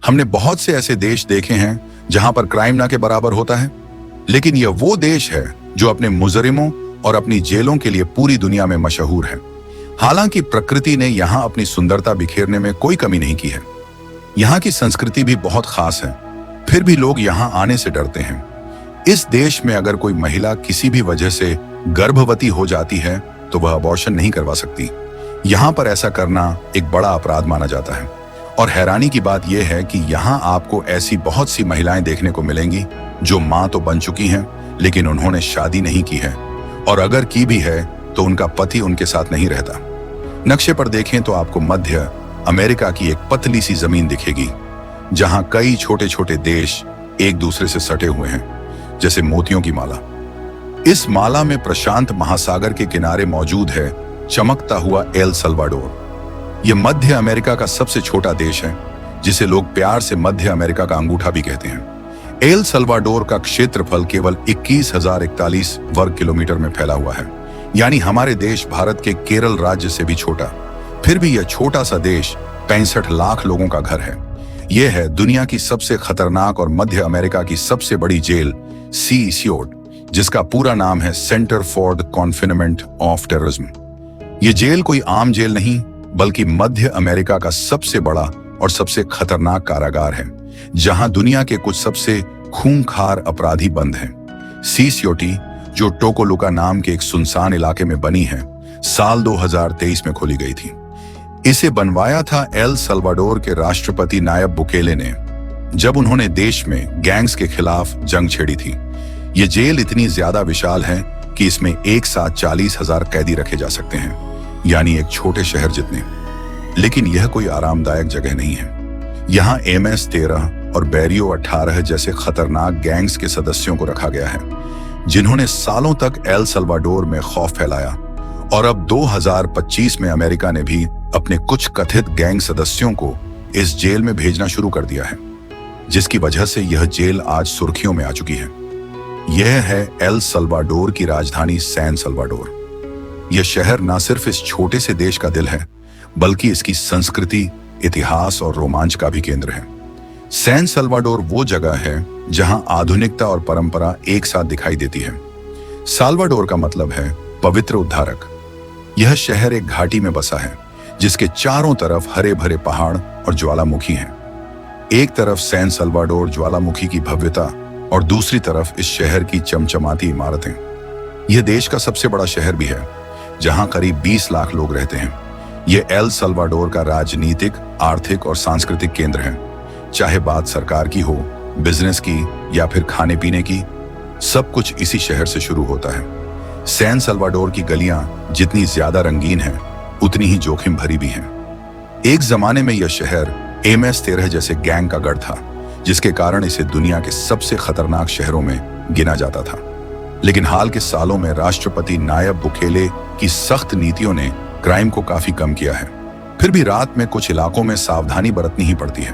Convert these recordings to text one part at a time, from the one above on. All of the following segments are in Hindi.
हमने बहुत से ऐसे देश देखे हैं जहां पर क्राइम ना के बराबर होता है, लेकिन यह वो देश है जो अपने मुजरिमों और अपनी जेलों के लिए पूरी दुनिया में मशहूर है। हालांकि प्रकृति ने यहाँ अपनी सुंदरता बिखेरने में कोई कमी नहीं की है। यहाँ की संस्कृति भी बहुत खास है, फिर भी लोग यहाँ आने से डरते हैं। इस देश में अगर कोई महिला किसी भी वजह से गर्भवती हो जाती है तो वह अबॉर्शन नहीं करवा सकती। यहाँ पर ऐसा करना एक बड़ा अपराध माना जाता है। और हैरानी की बात यह है कि यहाँ आपको ऐसी बहुत सी महिलाएं देखने को मिलेंगी जो माँ तो बन चुकी हैं, लेकिन उन्होंने शादी नहीं की है, और अगर की भी है तो उनका पति उनके साथ नहीं रहता। नक्शे पर देखें तो आपको मध्य अमेरिका की एक पतली सी जमीन दिखेगी जहां कई छोटे छोटे देश एक दूसरे से सटे हुए हैं, जैसे मोतियों की माला। इस माला में प्रशांत महासागर के किनारे मौजूद है चमकता हुआ एल सल्वाडोर। यह मध्य अमेरिका का सबसे छोटा देश है, जिसे लोग प्यार से मध्य अमेरिका का अंगूठा भी कहते हैं। एल सल्वाडोर का क्षेत्रफल केवल 21,041 वर्ग किलोमीटर में फैला हुआ है, यानी हमारे देश भारत के केरल राज्य से भी छोटा। फिर भी यह छोटा सा देश 65 लाख लोगों का घर है। यह है दुनिया की सबसे खतरनाक और मध्य अमेरिका की सबसे बड़ी जेल सी सियोट, जिसका पूरा नाम है centre for the confinement of terrorism. यह जेल कोई आम जेल नहीं, बल्कि मध्य अमेरिका का सबसे बड़ा और सबसे खतरनाक कारागार है, जहां दुनिया के कुछ सबसे खूंखार अपराधी बंद हैं। सी सियोटी, जो टोकोलुका नाम के एक सुनसान इलाके में बनी है, साल 2023 में खोली गई थी। इसे बनवाया था एल सल्वाडोर के राष्ट्रपति नायब बुकेले ने, जब उन्होंने देश में गैंग्स के खिलाफ जंग छेड़ी थी। ये जेल इतनी ज्यादा विशाल है कि इसमें एक साथ 40,000 कैदी रखे जा सकते हैं, यानी एक छोटे शहर जितने। लेकिन यह कोई आरामदायक जगह नहीं है। यहाँ MS-13 और बैरियो 18 जैसे खतरनाक गैंग्स के सदस्यों को रखा गया है, जिन्होंने सालों तक एल सल्वाडोर में खौफ फैलाया। और अब 2025 में अमेरिका ने भी अपने कुछ कथित गैंग सदस्यों को इस जेल में भेजना शुरू कर दिया है, जिसकी वजह से यह जेल आज सुर्खियों में आ चुकी है। यह है एल सल्वाडोर की राजधानी सैन सल्वाडोर। यह शहर न सिर्फ इस छोटे से देश का दिल है, बल्कि इसकी संस्कृति, इतिहास और रोमांच का भी केंद्र है। सैन सल्वाडोर वो जगह है जहां आधुनिकता और परंपरा एक साथ दिखाई देती है। साल्वाडोर का मतलब है पवित्र उद्धारक। यह शहर एक घाटी में बसा है, जिसके चारों तरफ हरे भरे पहाड़ और ज्वालामुखी हैं। एक तरफ सैन सल्वाडोर ज्वालामुखी की भव्यता और दूसरी तरफ इस शहर की चमचमाती इमारतें। यह देश का सबसे बड़ा शहर भी है, जहां करीब 20 लाख लोग रहते हैं। यह एल सल्वाडोर का राजनीतिक, आर्थिक और सांस्कृतिक केंद्र है। चाहे बात सरकार की हो, बिजनेस की या फिर खाने पीने की, सब कुछ इसी शहर से शुरू होता है। सैन सल्वाडोर की गलियां जितनी ज्यादा रंगीन हैं, उतनी ही जोखिम भरी भी हैं। एक जमाने में यह शहर MS-13 जैसे गैंग का गढ़ था, जिसके कारण इसे दुनिया के सबसे खतरनाक शहरों में गिना जाता था। लेकिन हाल के सालों में राष्ट्रपति नायब बुकेले की सख्त नीतियों ने क्राइम को काफी कम किया है। फिर भी रात में कुछ इलाकों में सावधानी बरतनी ही पड़ती है।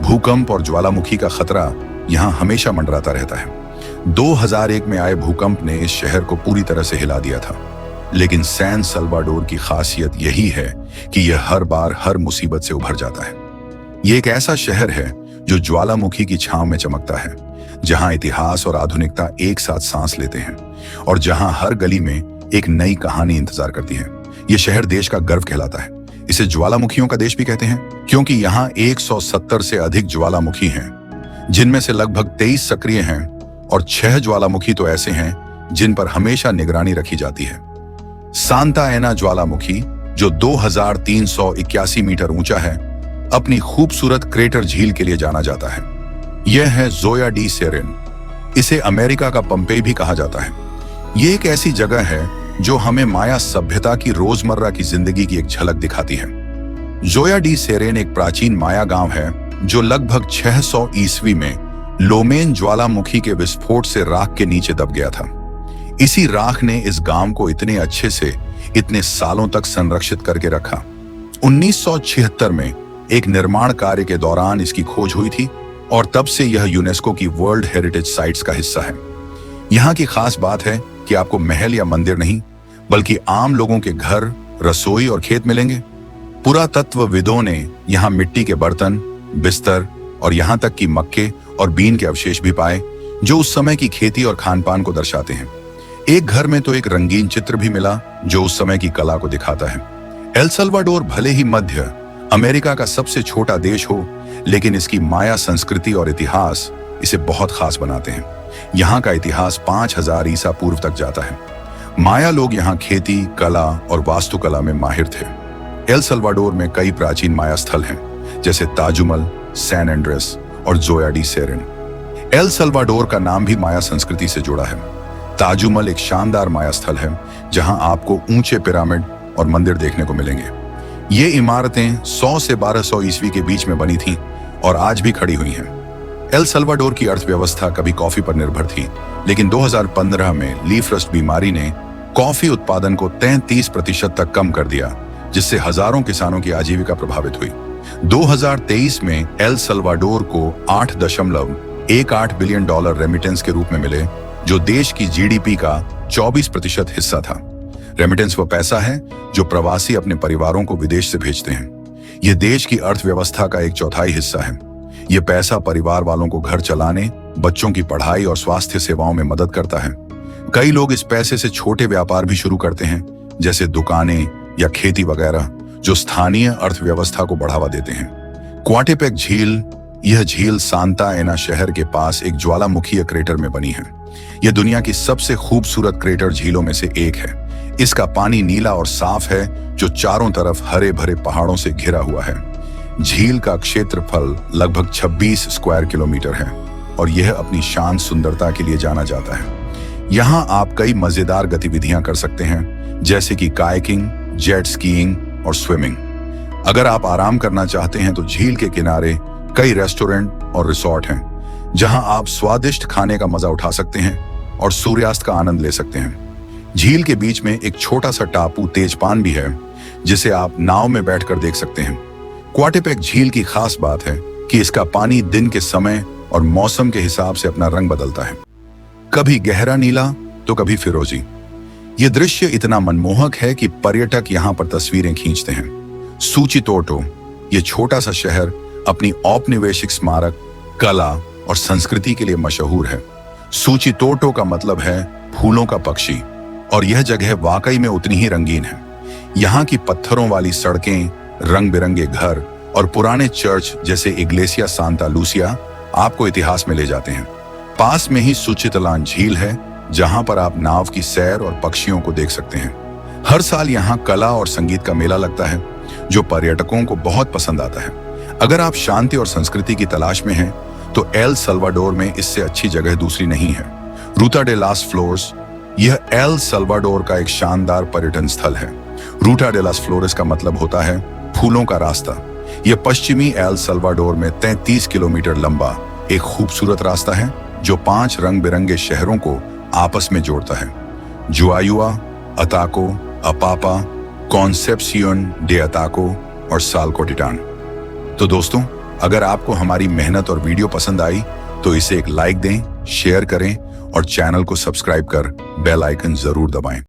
भूकंप और ज्वालामुखी का खतरा यहाँ हमेशा मंडराता रहता है। 2001 में आए भूकंप ने इस शहर को पूरी तरह से हिला दिया था। लेकिन सैन सल्वाडोर की खासियत यही है कि यह हर बार हर मुसीबत से उभर जाता है। यह एक ऐसा शहर है जो ज्वालामुखी की छांव में चमकता है, जहां इतिहास और आधुनिकता एक साथ सांस लेते हैं, और जहां हर गली में एक नई कहानी इंतजार करती है। यह शहर देश का गर्व कहलाता है। इसे ज्वालामुखियों का देश भी कहते हैं, क्योंकि यहाँ 170 से अधिक ज्वालामुखी हैं, जिनमें से लगभग 23 सक्रिय हैं और 6 ज्वालामुखी तो ऐसे हैं जिन पर हमेशा निगरानी रखी जाती है। सांता एना ज्वालामुखी, जो 2381 मीटर ऊंचा है, अपनी खूबसूरत क्रेटर झील के लिए जाना जाता है। यह है जोया डी सेरेन। इसे अमेरिका का पंपेई भी कहा जाता है। यह एक ऐसी जगह है जो हमें माया सभ्यता की रोजमर्रा की जिंदगी की एक झलक दिखाती है। जोया डी सेरेन एक प्राचीन माया गांव है, जो लगभग 600 ईस्वी में लोमेन ज्वालामुखी के विस्फोट से राख के नीचे दब गया था। इसी राख ने इस गांव को इतने अच्छे से इतने सालों तक संरक्षित करके रखा। 1976 में एक निर्माण कार्य के दौरान इसकी खोज हुई थी, और तब से यह यूनेस्को की वर्ल्ड हेरिटेज साइट्स का हिस्सा है। यहाँ की खास बात है कि आपको महल या मंदिर नहीं, बल्कि आम लोगों के घर, रसोई और खेत मिलेंगे। पुरातत्वविदों ने यहाँ मिट्टी के बर्तन, बिस्तर और यहाँ तक कि मक्के और बीन के अवशेष भी पाए, जो उस समय की खेती और खान पान को दर्शाते हैं। एक घर में तो एक रंगीन चित्र भी मिला जो उस समय की कला को दिखाता है। एल सल्वाडोर भले ही मध्य अमेरिका का सबसे छोटा देश हो, लेकिन इसकी माया संस्कृति और इतिहास इसे बहुत खास बनाते हैं। यहाँ का इतिहास 5000 ईसा पूर्व तक जाता है। माया लोग यहाँ खेती, कला और वास्तुकला में माहिर थे। एल सल्वाडोर में कई प्राचीन माया स्थल हैं, जैसे ताजुमल, सैन एंड्रेस और जोया डी सेरेन। एल सल्वाडोर का नाम भी माया संस्कृति से जुड़ा है। ताजुमल एक शानदार माया स्थल है, जहां आपको ऊंचे पिरामिड और मंदिर देखने को मिलेंगे। ये इमारतें 100 से 1200 ईस्वी के बीच में बनी थीं और आज भी खड़ी हुई हैं। एल सल्वाडोर की अर्थव्यवस्था कभी कॉफी पर निर्भर थी, लेकिन 2015 में लीफ रस्ट बीमारी ने कॉफी उत्पादन को 33% तक कम कर दिया, जिससे हजारों किसानों की आजीविका प्रभावित हुई। 2023 में एल सल्वाडोर को $8.18 बिलियन रेमिटेंस के रूप में मिले, जो देश की जीडीपी का 24% हिस्सा था। रेमिटेंस वो पैसा है जो प्रवासी अपने परिवारों को विदेश से भेजते हैं। यह देश की अर्थव्यवस्था का 1/4 हिस्सा है। यह पैसा परिवार वालों को घर चलाने, बच्चों की पढ़ाई और स्वास्थ्य सेवाओं में मदद करता है। कई लोग इस पैसे से छोटे व्यापार भी शुरू करते हैं, जैसे दुकानें या खेती वगैरह, जो स्थानीय अर्थव्यवस्था को बढ़ावा देते हैं। क्वाटेपेक झील, यह झील सांता एना शहर के पास एक ज्वालामुखीय क्रेटर में बनी है। यह दुनिया की सबसे खूबसूरत क्रेटर झीलों में से एक है। इसका पानी नीला और साफ है, जो चारों तरफ हरे भरे पहाड़ों से घिरा हुआ है। झील का क्षेत्रफल लगभग 26 स्क्वायर किलोमीटर है और यह अपनी शांत सुंदरता के लिए जाना जाता है। यहाँ आप कई मजेदार गतिविधियां कर सकते हैं, जैसे कि कायाकिंग, जेट स्कीइंग और स्विमिंग। अगर आप आराम करना चाहते हैं तो झील के किनारे कई रेस्टोरेंट और रिसोर्ट हैं, जहां आप स्वादिष्ट खाने का मजा उठा सकते हैं और सूर्यास्त का आनंद ले सकते हैं। झील के बीच में एक छोटा सा टापू तेजपान भी है, जिसे आप नाव में बैठकर देख सकते हैं। क्वाटेपेक झील की खास बात है कि इसका पानी दिन के समय और मौसम के हिसाब से अपना रंग बदलता है, कभी गहरा नीला तो कभी फिरोजी। यह दृश्य इतना मनमोहक है कि पर्यटक यहाँ पर तस्वीरें खींचते हैं। सुचितोटो, ये छोटा सा शहर अपनी औपनिवेशिक स्मारक, कला और संस्कृति के लिए मशहूर है। सुचितोटो का मतलब है फूलों का पक्षी, और यह जगह वाकई में उतनी ही रंगीन है। यहाँ की पत्थरों वाली सड़कें, रंग बिरंगे घर और पुराने चर्च जैसे इग्लेसिया सांता लूसिया आपको इतिहास में ले जाते हैं। पास में ही सुचितलान झील है, जहां पर आप नाव की सैर और पक्षियों को देख सकते हैं। हर साल यहाँ कला और संगीत का मेला लगता है, जो पर्यटकों को बहुत पसंद आता है। अगर आप शांति और संस्कृति की तलाश में हैं, तो एल सल्वाडोर में इससे अच्छी जगह दूसरी नहीं है। रूटा डे लास फ्लोर्स, यह एल सल्वाडोर का एक शानदार पर्यटन स्थल है। रूटा डे लास फ्लोरेस का मतलब होता है फूलों का रास्ता। यह पश्चिमी एल सल्वाडोर में 33 किलोमीटर लंबा एक खूबसूरत रास्ता है, जो 5 रंग बिरंगे शहरों को आपस में जोड़ता है: जुआयुआ, अताको, अपापा, कॉन्सेप्सियोन डे अताको और सालकोटिटान। तो दोस्तों, अगर आपको हमारी मेहनत और वीडियो पसंद आई तो इसे एक लाइक दें, शेयर करें और चैनल को सब्सक्राइब कर बेल आइकन जरूर दबाएं।